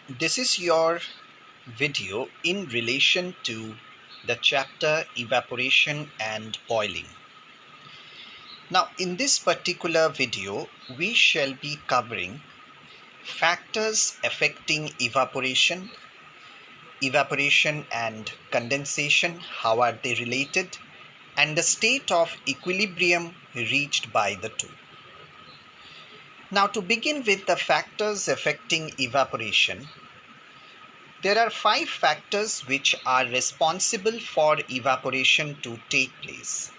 This is your video in relation to the chapter Evaporation and Boiling. Now, in this particular video, we shall be covering factors affecting evaporation and condensation, how are they related, and the state of equilibrium reached by the two. Now, to begin with the factors affecting evaporation, there are 5 factors which are responsible for evaporation to take place: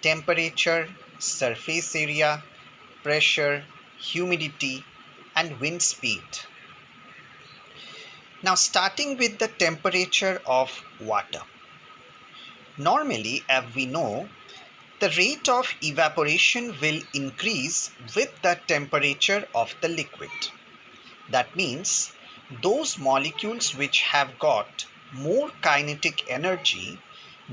temperature, surface area, pressure, humidity, and wind speed. Now, starting with the temperature of water. Normally, as we know, the rate of evaporation will increase with the temperature of the liquid. That means those molecules which have got more kinetic energy,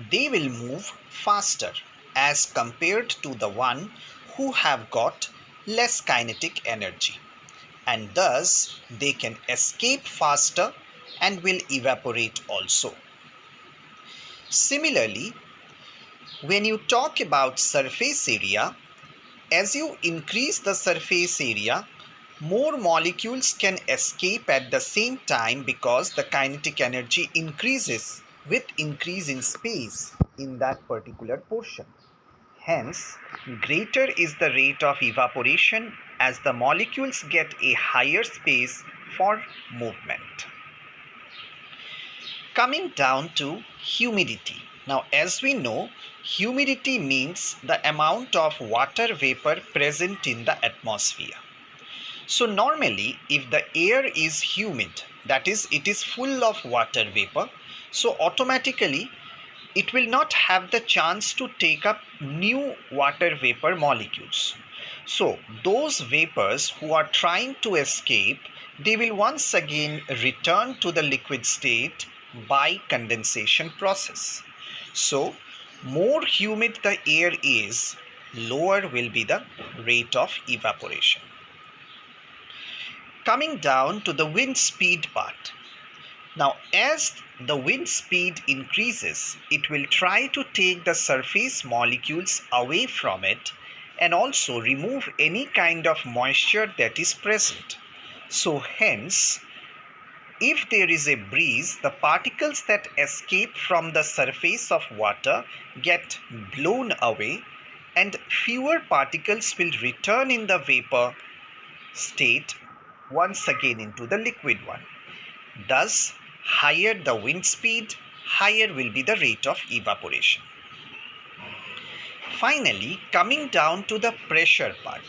they will move faster as compared to the one who have got less kinetic energy, and thus they can escape faster and will evaporate also. Similarly, when you talk about surface area, as you increase the surface area, more molecules can escape at the same time because the kinetic energy increases with increase in space in that particular portion. Hence, greater is the rate of evaporation as the molecules get a higher space for movement. Coming down to humidity. Now, as we know, humidity means the amount of water vapor present in the atmosphere. So normally, if the air is humid, that is, it is full of water vapor, so automatically it will not have the chance to take up new water vapor molecules. So those vapors who are trying to escape, they will once again return to the liquid state by condensation process. So more humid the air is, lower will be the rate of evaporation. Coming down to the wind speed part. Now, as the wind speed increases, it will try to take the surface molecules away from it and also remove any kind of moisture that is present. So, hence, if there is a breeze, the particles that escape from the surface of water get blown away and fewer particles will return in the vapor state once again into the liquid one. Thus, higher the wind speed, higher will be the rate of evaporation. Finally, coming down to the pressure part.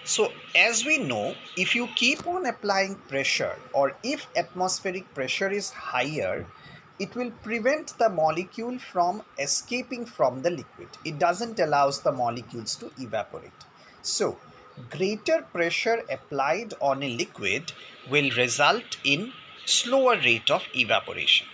So, as we know, if you keep on applying pressure, or if atmospheric pressure is higher, it will prevent the molecule from escaping from the liquid. It doesn't allow the molecules to evaporate. So, greater pressure applied on a liquid will result in slower rate of evaporation.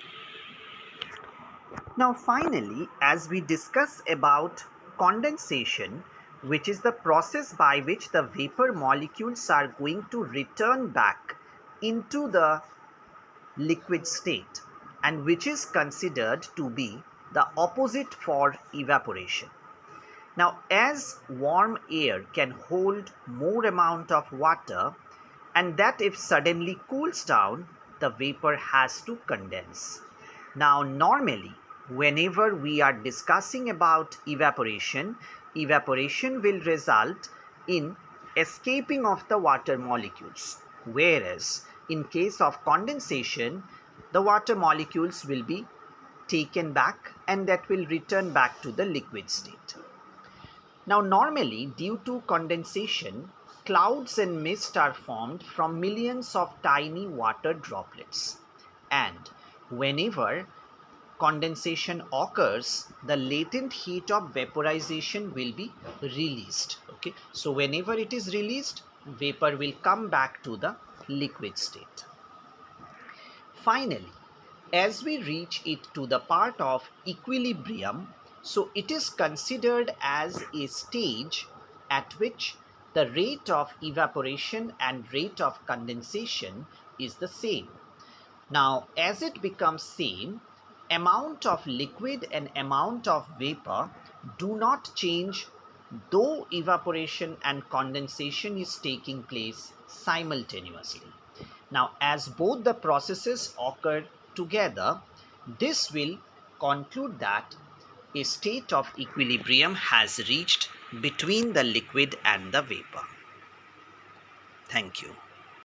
Now finally, as we discuss about condensation, which is the process by which the vapor molecules are going to return back into the liquid state, and which is considered to be the opposite for evaporation. Now, as warm air can hold more amount of water, and that if suddenly cools down, the vapor has to condense. Now, normally, whenever we are discussing about evaporation, evaporation will result in escaping of the water molecules, whereas in case of condensation, the water molecules will be taken back and that will return back to the liquid state. Now, normally, due to condensation, clouds and mist are formed from millions of tiny water droplets. And whenever condensation occurs, the latent heat of vaporization will be released. Okay, so whenever it is released, vapor will come back to the liquid state. Finally, as we reach it to the part of equilibrium, so it is considered as a stage at which the rate of evaporation and rate of condensation is the same. Now, as it becomes same, amount of liquid and amount of vapor do not change though evaporation and condensation is taking place simultaneously. Now, as both the processes occur together, this will conclude that a state of equilibrium has reached between the liquid and the vapor. Thank you.